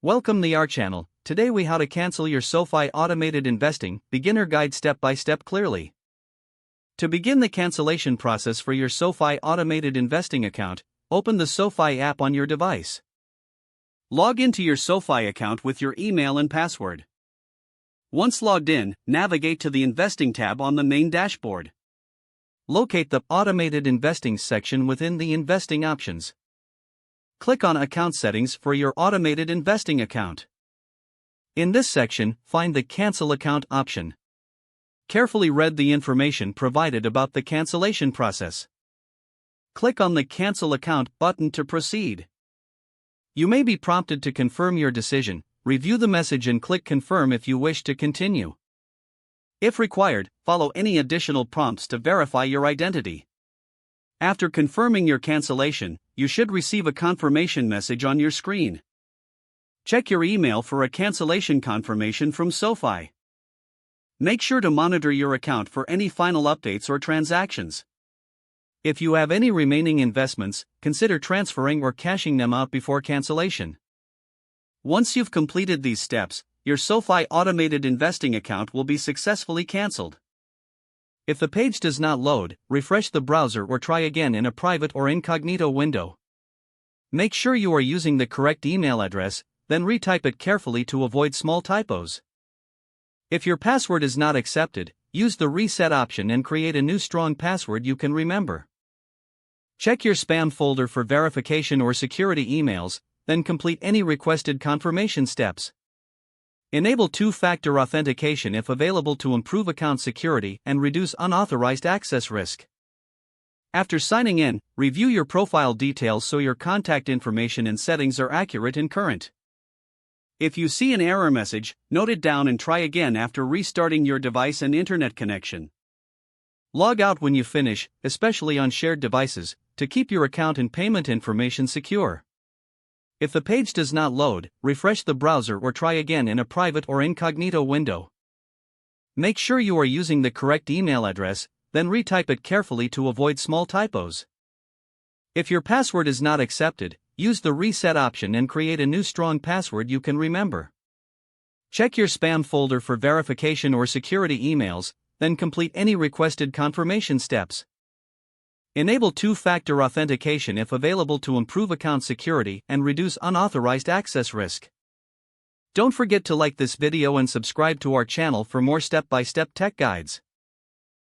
Welcome to our channel. Today we how to cancel your SoFi automated investing beginner guide step by step clearly. To begin the cancellation process for your SoFi automated investing account, open the SoFi app on your device. Log into your SoFi account with your email and password. Once logged in, navigate to the Investing tab on the main dashboard. Locate the Automated Investing section within the Investing options. Click on Account Settings for your automated investing account. In this section, find the Cancel Account option. Carefully read the information provided about the cancellation process. Click on the Cancel Account button to proceed. You may be prompted to confirm your decision. Review the message and click Confirm if you wish to continue. If required, follow any additional prompts to verify your identity. After confirming your cancellation, you should receive a confirmation message on your screen. Check your email for a cancellation confirmation from SoFi. Make sure to monitor your account for any final updates or transactions. If you have any remaining investments, consider transferring or cashing them out before cancellation. Once you've completed these steps, your SoFi automated investing account will be successfully canceled. If the page does not load, refresh the browser or try again in a private or incognito window. Make sure you are using the correct email address, then retype it carefully to avoid small typos. If your password is not accepted, use the reset option and create a new strong password you can remember. Check your spam folder for verification or security emails, then complete any requested confirmation steps. Enable two-factor authentication if available to improve account security and reduce unauthorized access risk. After signing in, review your profile details so your contact information and settings are accurate and current. If you see an error message, note it down and try again after restarting your device and internet connection. Log out when you finish, especially on shared devices, to keep your account and payment information secure. If the page does not load, refresh the browser or try again in a private or incognito window. Make sure you are using the correct email address, then retype it carefully to avoid small typos. If your password is not accepted, use the reset option and create a new strong password you can remember. Check your spam folder for verification or security emails, then complete any requested confirmation steps. Enable two-factor authentication if available to improve account security and reduce unauthorized access risk. Don't forget to like this video and subscribe to our channel for more step-by-step tech guides.